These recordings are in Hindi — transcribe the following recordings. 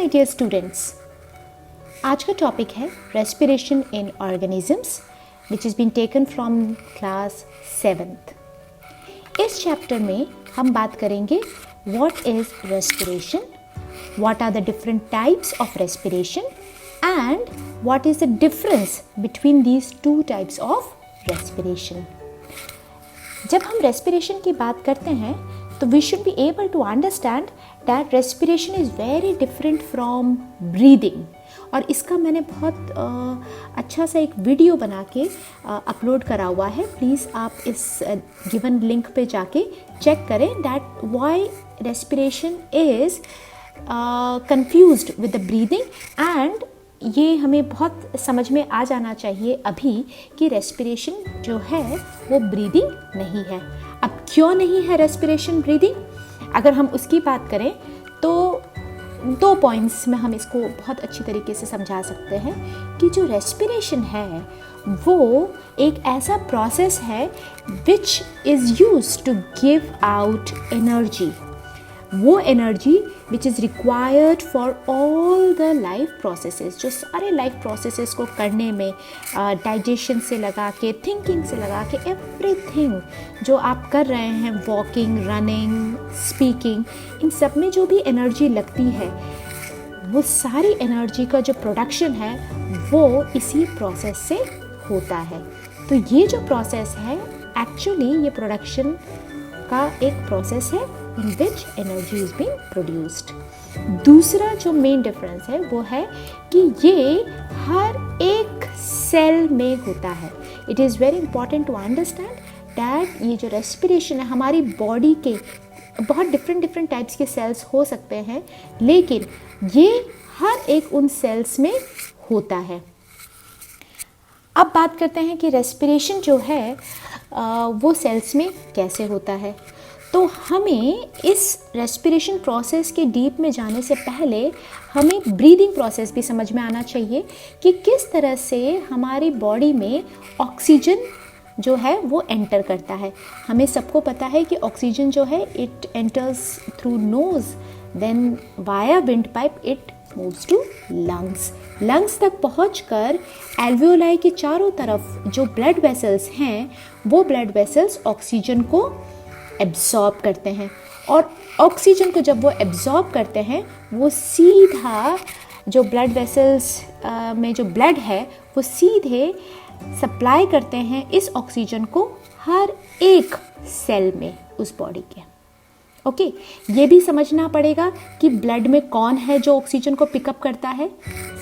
माय डियर स्टूडेंट्स, आज का टॉपिक है respiration in organisms which is been taken from class 7th। इस चैप्टर में हम बात करेंगे what is respiration, what are the different types of respiration and what is the difference between these two types of respiration. जब हम रेस्पिरेशन की बात करते हैं तो we should be able to understand that respiration is very different from breathing. और इसका मैंने बहुत अच्छा सा एक वीडियो बना के अपलोड करा हुआ है। प्लीज़ आप इस गिवन लिंक पे जाके चेक करें that why respiration is confused with the breathing. And ये हमें बहुत समझ में आ जाना चाहिए अभी कि रेस्पिरेशन जो है वो ब्रीदिंग नहीं है। अब क्यों नहीं है रेस्पिरेशन ब्रीदिंग? अगर हम उसकी बात करें तो 2 पॉइंट्स में हम इसको बहुत अच्छी तरीके से समझा सकते हैं कि जो रेस्पिरेशन है वो एक ऐसा प्रोसेस है which is used to give out energy, वो energy which is required for all the life processes, जो सारे लाइफ प्रोसेसेस को करने में डाइजेशन से लगा के, थिंकिंग से लगा के, एवरीथिंग जो आप कर रहे हैं, वॉकिंग, रनिंग, स्पीकिंग, इन सब में जो भी एनर्जी लगती है वो सारी एनर्जी का जो प्रोडक्शन है वो इसी प्रोसेस से होता है। तो ये जो प्रोसेस है एक्चुअली ये प्रोडक्शन का एक प्रोसेस है in which energy is being produced। दूसरा जो मेन डिफरेंस है वो है कि ये हर एक सेल में होता है। It is very important to understand that ये जो रेस्पिरेशन है हमारी बॉडी के बहुत डिफरेंट टाइप्स के सेल्स हो सकते हैं, लेकिन ये हर एक उन सेल्स में होता है। अब बात करते हैं कि रेस्पिरेशन जो है वो सेल्स में कैसे होता है। तो हमें इस रेस्पिरेशन प्रोसेस के डीप में जाने से पहले हमें ब्रीदिंग प्रोसेस भी समझ में आना चाहिए कि किस तरह से हमारी बॉडी में ऑक्सीजन जो है वो एंटर करता है। हमें सबको पता है कि ऑक्सीजन जो है it enters through nose, then via wind pipe it moves to lungs तक पहुंचकर एल्वियोलाई के चारों तरफ जो ब्लड वेसल्स हैं वो ब्लड वेसल्स ऑक्सीजन को एब्जॉर्ब करते हैं, और ऑक्सीजन को जब वो एब्जॉर्ब करते हैं वो सीधा जो ब्लड वेसल्स में जो ब्लड है वो सीधे सप्लाई करते हैं इस ऑक्सीजन को हर एक सेल में उस बॉडी के। ओके, ये भी समझना पड़ेगा कि ब्लड में कौन है जो ऑक्सीजन को पिकअप करता है।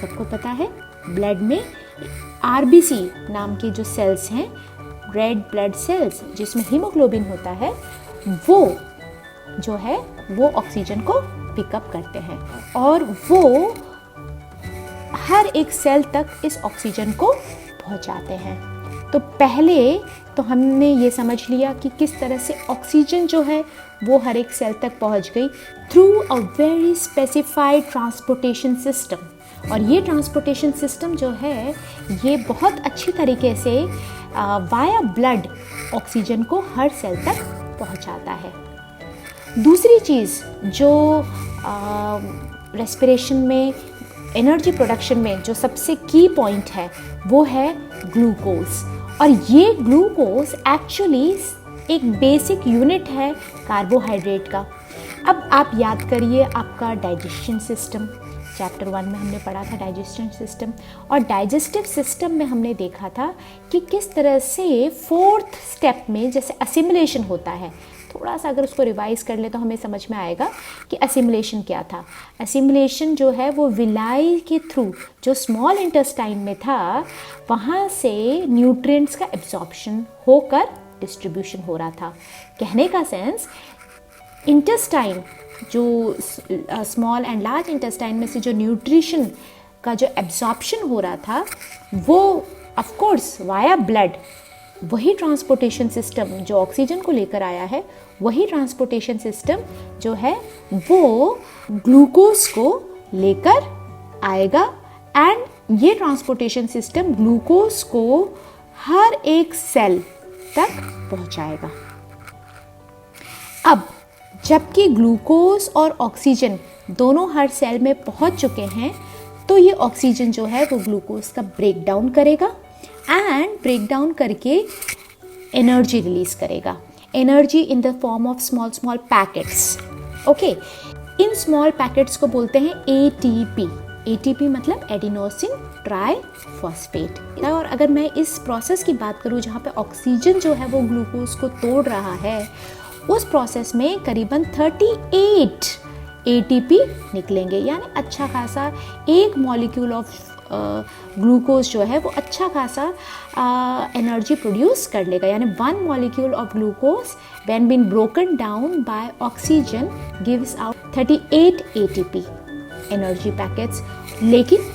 सबको पता है ब्लड में आरबीसी नाम के जो सेल्स हैं, रेड ब्लड सेल्स, जिसमें हीमोग्लोबिन होता है, वो जो है वो ऑक्सीजन को पिकअप करते हैं और वो हर एक सेल तक इस ऑक्सीजन को पहुंचाते हैं। तो पहले तो हमने ये समझ लिया कि किस तरह से ऑक्सीजन जो है वो हर एक सेल तक पहुंच गई through a very specified transportation system. और ये ट्रांसपोर्टेशन सिस्टम जो है ये बहुत अच्छी तरीके से वाया ब्लड ऑक्सीजन को हर सेल तक पहुंचाता है। दूसरी चीज़ जो रेस्पिरेशन में एनर्जी प्रोडक्शन में जो सबसे की पॉइंट है वो है ग्लूकोज। और ये ग्लूकोज एक्चुअली एक बेसिक यूनिट है कार्बोहाइड्रेट का। अब आप याद करिए आपका डाइजेशन सिस्टम, चैप्टर 1 में हमने पढ़ा था डाइजेशन सिस्टम, और डाइजेस्टिव सिस्टम में हमने देखा था कि किस तरह से 4th स्टेप में जैसे असिमिलेशन होता है। थोड़ा सा अगर उसको रिवाइज कर ले तो हमें समझ में आएगा कि असिमिलेशन क्या था। असिमिलेशन जो है वो विलाई के थ्रू जो स्मॉल इंटेस्टाइन में था वहाँ से न्यूट्रिएंट्स का एब्जॉर्प्शन होकर डिस्ट्रीब्यूशन हो रहा था। कहने का सेंस इंटेस्टाइन जो स्मॉल एंड लार्ज इंटेस्टाइन में से जो न्यूट्रिशन का जो एब्जॉर्प्शन हो रहा था वो ऑफ कोर्स वाया ब्लड, वही ट्रांसपोर्टेशन सिस्टम जो ऑक्सीजन को लेकर आया है, वही ट्रांसपोर्टेशन सिस्टम जो है वो ग्लूकोज को लेकर आएगा। एंड ये ट्रांसपोर्टेशन सिस्टम ग्लूकोज को हर एक सेल तक पहुंचाएगा। अब जबकि ग्लूकोज और ऑक्सीजन दोनों हर सेल में पहुंच चुके हैं, तो ये ऑक्सीजन जो है वो ग्लूकोज का ब्रेक डाउन करेगा एंड ब्रेक डाउन करके एनर्जी रिलीज करेगा, energy in the form of small small packets. Okay, in small packets को बोलते हैं एटीपी। एटीपी मतलब एडिनोसिन ट्राइफॉस्फेट। और अगर मैं इस प्रोसेस की बात करूँ जहाँ पे ऑक्सीजन जो है वो ग्लूकोज को तोड़ रहा है, उस प्रोसेस में करीबन 38 एटीपी निकलेंगे, यानी अच्छा खासा एक मॉलिक्यूल ऑफ ग्लूकोज जो है वो अच्छा खासा एनर्जी प्रोड्यूस कर लेगा। यानी 1 molecule of glucose when been broken down by oxygen gives out 38 ATP energy packets. लेकिन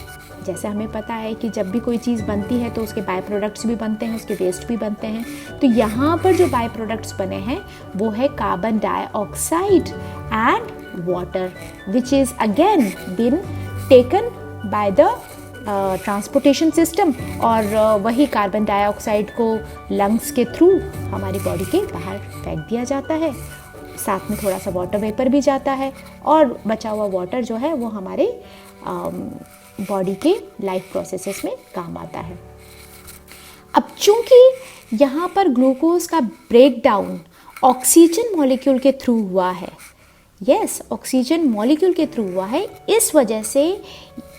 जैसे हमें पता है कि जब भी कोई चीज़ बनती है तो उसके बाय प्रोडक्ट्स भी बनते हैं, उसके वेस्ट भी बनते हैं। तो यहाँ पर जो बाय प्रोडक्ट्स बने हैं वो है carbon dioxide and water, which is again been taken by the transportation system, और वही कार्बन डाइऑक्साइड को लंग्स के थ्रू हमारी बॉडी के बाहर फेंक दिया जाता है। साथ में थोड़ा सा वाटर वेपर भी जाता है, और बचा हुआ वाटर जो है वो हमारे बॉडी के लाइफ प्रोसेसेस में काम आता है। अब चूंकि यहाँ पर ग्लूकोज का ब्रेक डाउन ऑक्सीजन मॉलिक्यूल के थ्रू हुआ है, यस, ऑक्सीजन मॉलिक्यूल के थ्रू हुआ है, इस वजह से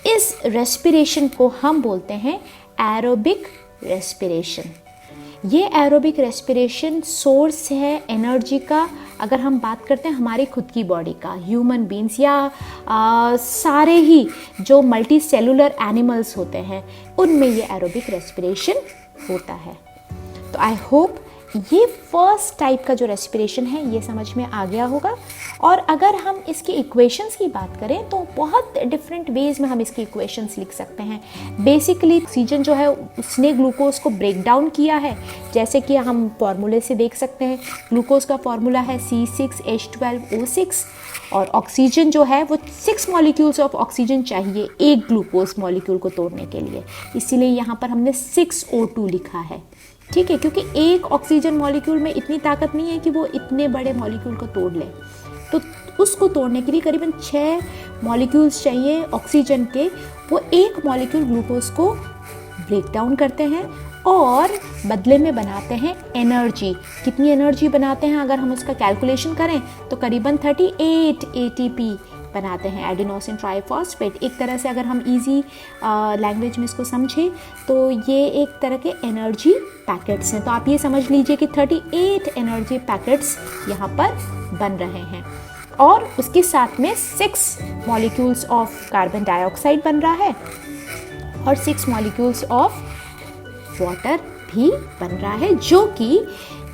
इस रेस्पिरेशन को हम बोलते हैं एरोबिक रेस्पिरेशन। ये एरोबिक रेस्पिरेशन सोर्स है एनर्जी का। अगर हम बात करते हैं हमारी खुद की बॉडी का, ह्यूमन बींग्स या सारे ही जो मल्टी सेलुलर एनिमल्स होते हैं, उनमें ये एरोबिक रेस्पिरेशन होता है। तो आई होप ये फर्स्ट टाइप का जो रेस्पिरेशन है ये समझ में आ गया होगा। और अगर हम इसकी इक्वेशंस की बात करें तो बहुत डिफरेंट वेज में हम इसकी इक्वेशंस लिख सकते हैं। बेसिकली ऑक्सीजन जो है उसने ग्लूकोज को ब्रेक डाउन किया है, जैसे कि हम फार्मूले से देख सकते हैं। ग्लूकोज का फार्मूला है C6H12O6, और ऑक्सीजन जो है वो 6 मॉलिक्यूल्स ऑफ ऑक्सीजन चाहिए एक ग्लूकोज मॉलिक्यूल को तोड़ने के लिए, इसीलिए यहाँ पर हमने 6O2 लिखा है। ठीक है, क्योंकि एक ऑक्सीजन मॉलिक्यूल में इतनी ताकत नहीं है कि वो इतने बड़े मॉलिक्यूल को तोड़ ले, तो उसको तोड़ने के लिए करीबन 6 मॉलिक्यूल्स चाहिए ऑक्सीजन के। वो एक मॉलिक्यूल ग्लूकोज को ब्रेक डाउन करते हैं और बदले में बनाते हैं एनर्जी। कितनी एनर्जी बनाते हैं अगर हम उसका कैलकुलेशन करें तो करीबन 38 एटीपी बनाते हैं, एडिनोसिन ट्राइफॉस्फेट। एक तरह से अगर हम इजी लैंग्वेज में इसको समझें तो ये एक तरह के एनर्जी पैकेट्स हैं। तो आप ये समझ लीजिए कि 38 एनर्जी पैकेट्स यहाँ पर बन रहे हैं, और उसके साथ में 6 मॉलिक्यूल्स ऑफ कार्बन डाइऑक्साइड बन रहा है और 6 मॉलिक्यूल्स ऑफ वाटर भी बन रहा है, जो कि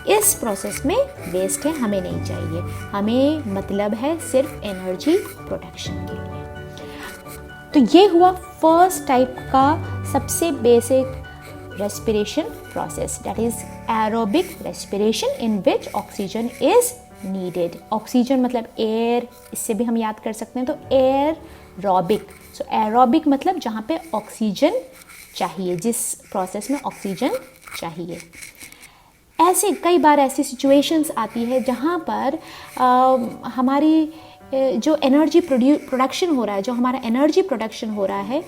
इस प्रोसेस में वेस्ट है, हमें नहीं चाहिए। हमें मतलब है सिर्फ एनर्जी प्रोडक्शन के लिए। तो ये हुआ फर्स्ट टाइप का सबसे basic respiration process, that is aerobic respiration in which oxygen is needed. Oxygen मतलब एयर, इससे भी हम याद कर सकते हैं, तो एरोबिक। सो एरोबिक मतलब जहाँ पे ऑक्सीजन चाहिए, जिस प्रोसेस में ऑक्सीजन चाहिए। ऐसे कई बार ऐसी सिचुएशंस आती है जहाँ पर हमारी जो एनर्जी प्रोडक्शन हो रहा है, जो हमारा एनर्जी प्रोडक्शन हो रहा है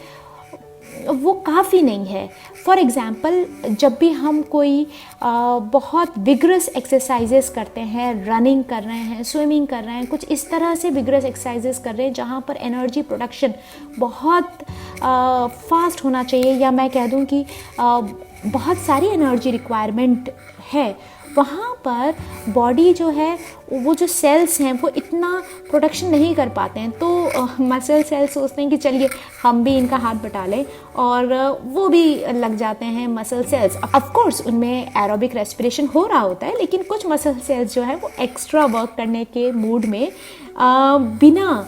वो काफ़ी नहीं है। फॉर एग्ज़ाम्पल, जब भी हम कोई बहुत विग्रस एक्सरसाइजेस करते हैं, रनिंग कर रहे हैं, स्विमिंग कर रहे हैं, कुछ इस तरह से विग्रस एक्सरसाइजेस कर रहे हैं जहाँ पर एनर्जी प्रोडक्शन बहुत फास्ट होना चाहिए, या मैं कह दूँ कि बहुत सारी एनर्जी रिक्वायरमेंट है, वहाँ पर बॉडी जो है, वो जो सेल्स हैं वो इतना प्रोडक्शन नहीं कर पाते हैं। तो मसल सेल्स सोचते हैं कि चलिए हम भी इनका हाथ बटा लें, और वो भी लग जाते हैं मसल सेल्स। ऑफ कोर्स उनमें एरोबिक रेस्पिरेशन हो रहा होता है, लेकिन कुछ मसल सेल्स जो है वो एक्स्ट्रा वर्क करने के मूड में बिना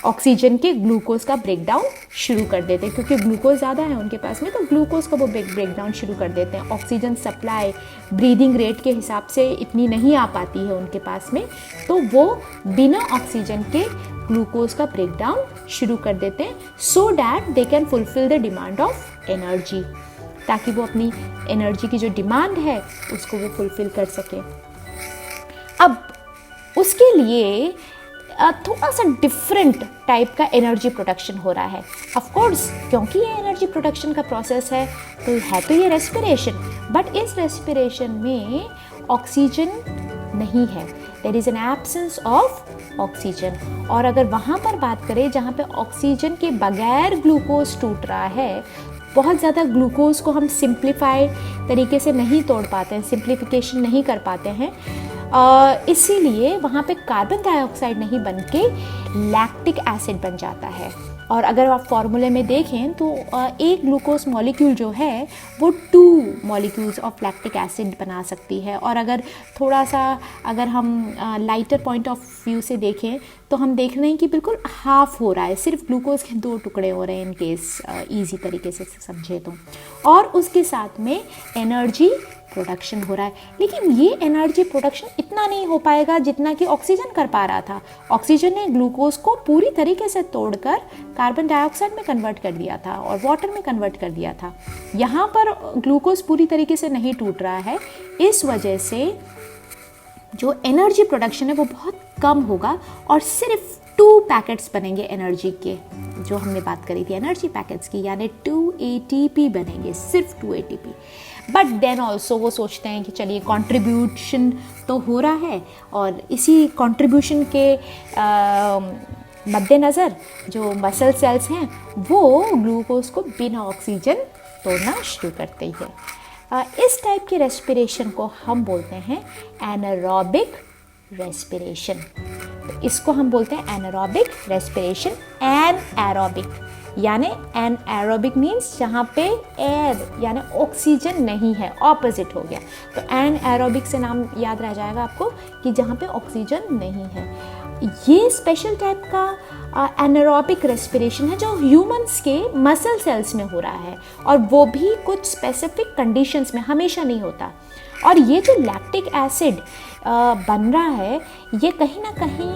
ऑक्सीजन के ग्लूकोज का ब्रेक डाउन शुरू कर देते हैं, क्योंकि ग्लूकोज ज़्यादा है उनके पास में, तो ग्लूकोज का वो ब्रेक डाउन शुरू कर देते हैं। ऑक्सीजन सप्लाई ब्रीदिंग रेट के हिसाब से इतनी नहीं आ पाती है उनके पास में, तो वो बिना ऑक्सीजन के ग्लूकोज का ब्रेक डाउन शुरू कर देते हैं, so that they can fulfil the demand of energy, ताकि वो अपनी एनर्जी की जो डिमांड है उसको वो फुलफिल कर सके। अब उसके लिए थोड़ा सा डिफरेंट टाइप का एनर्जी प्रोडक्शन हो रहा है। ऑफ कोर्स क्योंकि ये एनर्जी प्रोडक्शन का प्रोसेस है तो ये रेस्पिरेशन, बट इस रेस्पिरेशन में ऑक्सीजन नहीं है, there is an absence of oxygen. और अगर वहाँ पर बात करें जहाँ पे ऑक्सीजन के बगैर ग्लूकोज टूट रहा है, बहुत ज़्यादा ग्लूकोज को हम सिंप्लीफाई तरीके से नहीं तोड़ पाते हैं, सिंप्लीफिकेशन नहीं कर पाते हैं, इसीलिए वहाँ पे कार्बन डाइऑक्साइड नहीं बन के लैक्टिक एसिड बन जाता है। और अगर आप फॉर्मूले में देखें तो एक ग्लूकोज मॉलिक्यूल जो है वो 2 मॉलिक्यूल्स ऑफ लैक्टिक एसिड बना सकती है। और अगर थोड़ा सा अगर हम लाइटर पॉइंट ऑफ व्यू से देखें तो हम देख रहे हैं कि बिल्कुल हाफ हो रहा है, सिर्फ ग्लूकोज के 2 टुकड़े हो रहे हैं इन केस ईजी तरीके से समझे तो। और उसके साथ में एनर्जी प्रोडक्शन हो रहा है, लेकिन ये एनर्जी प्रोडक्शन इतना नहीं हो पाएगा जितना कि ऑक्सीजन कर पा रहा था। ऑक्सीजन ने ग्लूकोज को पूरी तरीके से तोड़कर कार्बन डाइऑक्साइड में कन्वर्ट कर दिया था और वाटर में कन्वर्ट कर दिया था। यहाँ पर ग्लूकोज पूरी तरीके से नहीं टूट रहा है, इस वजह से जो एनर्जी प्रोडक्शन है वो बहुत कम होगा और सिर्फ 2 पैकेट्स बनेंगे एनर्जी के, जो हमने बात करी थी एनर्जी पैकेट्स की, यानी 2 ATP बनेंगे, सिर्फ 2 ATP। बट देन ऑल्सो वो सोचते हैं कि चलिए कंट्रीब्यूशन तो हो रहा है, और इसी कंट्रीब्यूशन के मद्देनज़र जो मसल सेल्स हैं वो ग्लूकोज को बिना ऑक्सीजन तोड़ना शुरू करते हैं। इस टाइप के रेस्पिरेशन को हम बोलते हैं एनारोबिक रेस्पिरेशन। तो इसको हम बोलते हैं एनारोबिक रेस्पिरेशन। एनएरोबिक यानी एनएरोबिक मीन्स जहाँ पे एयर यानी ऑक्सीजन नहीं है, ऑपोजिट हो गया। तो एनएरोबिक से नाम याद रह जाएगा आपको कि जहाँ पे ऑक्सीजन नहीं है। ये स्पेशल टाइप का एनारोबिक रेस्पिरेशन है जो ह्यूमंस के मसल सेल्स में हो रहा है, और वो भी कुछ स्पेसिफिक कंडीशंस में, हमेशा नहीं होता। और ये जो लैक्टिक एसिड बन रहा है ये कहीं ना कहीं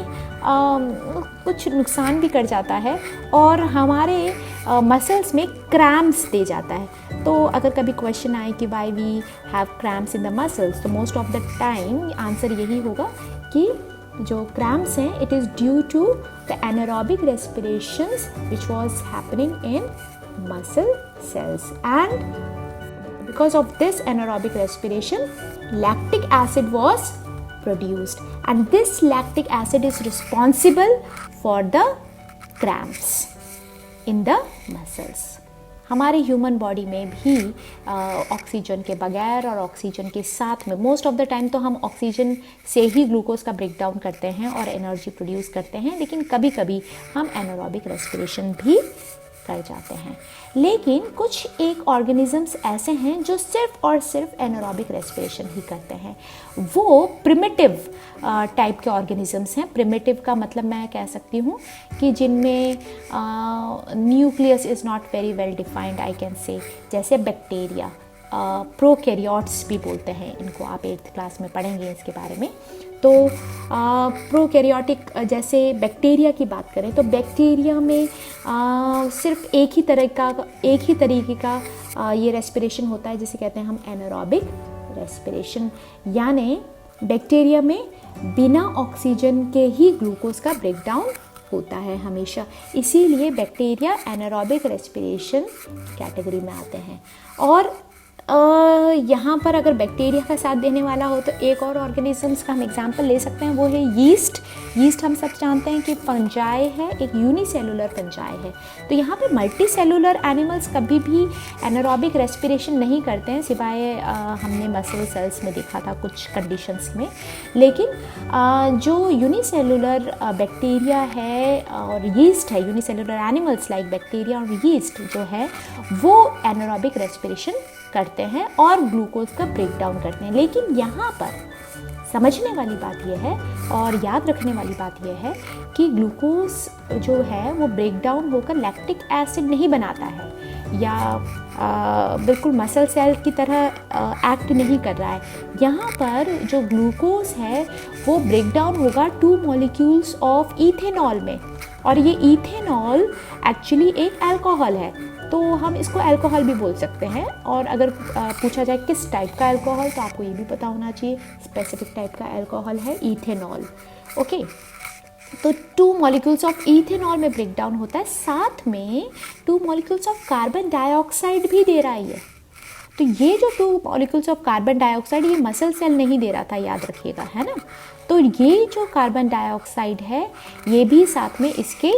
कुछ नुकसान भी कर जाता है और हमारे मसल्स में क्रैम्प्स दे जाता है। तो अगर कभी क्वेश्चन आए कि why we have cramps in the muscles, तो most of the time answer यही होगा कि जो क्रैम्प्स हैं it is due to the anaerobic respirations which was happening in muscle cells, and because of this anaerobic respiration lactic acid was produced, and this lactic acid is responsible for the cramps in the muscles. हमारे ह्यूमन बॉडी में भी ऑक्सीजन के बगैर और ऑक्सीजन के साथ में मोस्ट ऑफ द टाइम तो हम ऑक्सीजन से ही ग्लूकोज का ब्रेक डाउन करते हैं और एनर्जी प्रोड्यूस करते हैं, लेकिन कभी कभी हम एनारोबिक रेस्पिरेशन भी कर जाते हैं। लेकिन कुछ एक ऑर्गेनिजम्स ऐसे हैं जो सिर्फ और सिर्फ एनारोबिक रेस्पिरेशन ही करते हैं। वो प्रिमिटिव टाइप के ऑर्गेनिजम्स हैं। प्रिमिटिव का मतलब मैं कह सकती हूँ कि जिनमें nucleus is not very well defined, I can say, जैसे बैक्टीरिया, प्रोकैरियोट्स भी बोलते हैं इनको, आप 8th क्लास में पढ़ेंगे इसके बारे में। तो प्रोकैरियोटिक जैसे बैक्टीरिया की बात करें तो बैक्टीरिया में सिर्फ एक ही तरीके का ये रेस्पिरेशन होता है जिसे कहते हैं हम एनारोबिक रेस्पिरेशन, यानी बैक्टीरिया में बिना ऑक्सीजन के ही ग्लूकोज का ब्रेकडाउन होता है हमेशा, इसीलिए बैक्टीरिया एनारोबिक रेस्पिरेशन कैटेगरी में आते हैं। और यहाँ पर अगर बैक्टीरिया का साथ देने वाला हो तो एक और ऑर्गेनिजम्स का हम एग्जांपल ले सकते हैं, वो है यीस्ट। यीस्ट हम सब जानते हैं कि फंजाई है, एक यूनिसेलुलर फंजाई है। तो यहाँ पे मल्टी सेलुलर एनिमल्स कभी भी एनारोबिक रेस्पिरेशन नहीं करते हैं, सिवाय हमने मसल सेल्स में देखा था कुछ कंडीशंस में। लेकिन जो यूनिसेलुलर बैक्टीरिया है और यीस्ट है, यूनिसेलुलर एनिमल्स लाइक बैक्टीरिया और यीस्ट जो है वो एनारोबिक रेस्पिरेशन करते हैं और ग्लूकोज का ब्रेक डाउन करते हैं। लेकिन यहाँ पर समझने वाली बात यह है और याद रखने वाली बात यह है कि ग्लूकोज जो है वो ब्रेक डाउन होकर लैक्टिक एसिड नहीं बनाता है या बिल्कुल मसल सेल की तरह एक्ट नहीं कर रहा है। यहाँ पर जो ग्लूकोज है वो ब्रेक डाउन होगा 2 मॉलिक्यूल्स ऑफ इथेनॉल में, और ये इथेनॉल एक्चुअली एक अल्कोहल है, तो हम इसको अल्कोहल भी बोल सकते हैं। और अगर पूछा जाए किस टाइप का अल्कोहल, तो आपको ये भी पता होना चाहिए, स्पेसिफिक टाइप का अल्कोहल है इथेनॉल। ओके। तो 2 मॉलिक्यूल्स ऑफ इथेनॉल में ब्रेक डाउन होता है, साथ में 2 मॉलिक्यूल्स ऑफ कार्बन डाइऑक्साइड भी दे रहा है। तो ये जो 2 मॉलिक्यूल्स ऑफ कार्बन डाइऑक्साइड, ये मसल सेल नहीं दे रहा था, याद रखिएगा, है ना। तो ये जो कार्बन डाइऑक्साइड है ये भी साथ में इसके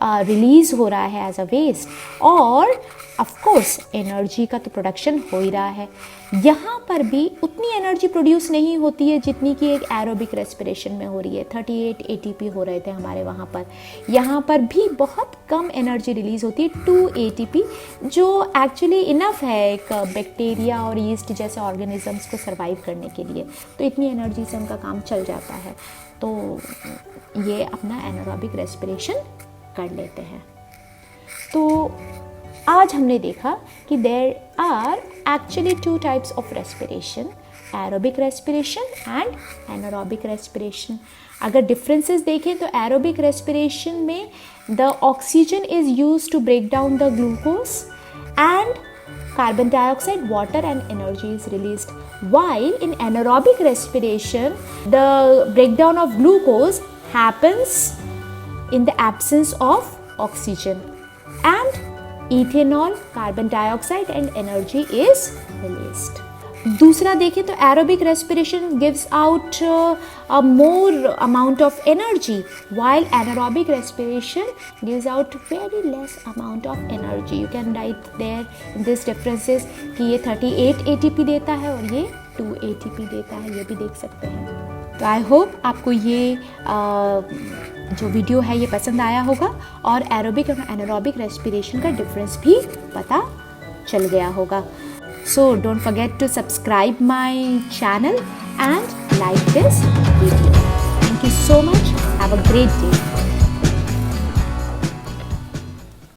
रिलीज हो रहा है एज अ वेस्ट, और ऑफ कोर्स एनर्जी का तो प्रोडक्शन हो ही रहा है। यहाँ पर भी उतनी एनर्जी प्रोड्यूस नहीं होती है जितनी कि एक एरोबिक रेस्पिरेशन में हो रही है। 38 एटीपी हो रहे थे हमारे वहाँ पर, यहाँ पर भी बहुत कम एनर्जी रिलीज होती है, 2 एटीपी, जो एक्चुअली इनफ है एक बैक्टीरिया और यीस्ट जैसे ऑर्गेनिजम्स को सर्वाइव करने के लिए। तो इतनी एनर्जी से उनका काम चल जाता है, तो ये अपना एनारोबिक रेस्पिरेशन कर लेते हैं। तो आज हमने देखा कि there are actually 2 types of respiration, aerobic respiration and anaerobic respiration. अगर डिफरेंसेस देखें तो एरोबिक रेस्पिरेशन में the oxygen is used to break down the glucose and carbon dioxide, water and energy is released, while in anaerobic respiration the breakdown of glucose happens in the absence of oxygen, and ethanol, carbon dioxide and energy is released. दूसरा देखें तो aerobic respiration gives out a more amount of energy, while anaerobic respiration gives out very less amount of energy. You can write there in this differences कि ये 38 ATP देता है और ये 2 ATP देता है, ये भी देख सकते हैं। तो आई होप आपको ये जो वीडियो है ये पसंद आया होगा और एरोबिक और एनारोबिक रेस्पिरेशन का डिफरेंस भी पता चल गया होगा। So don't forget to subscribe my channel and like this video. Thank you so much. Have a great day.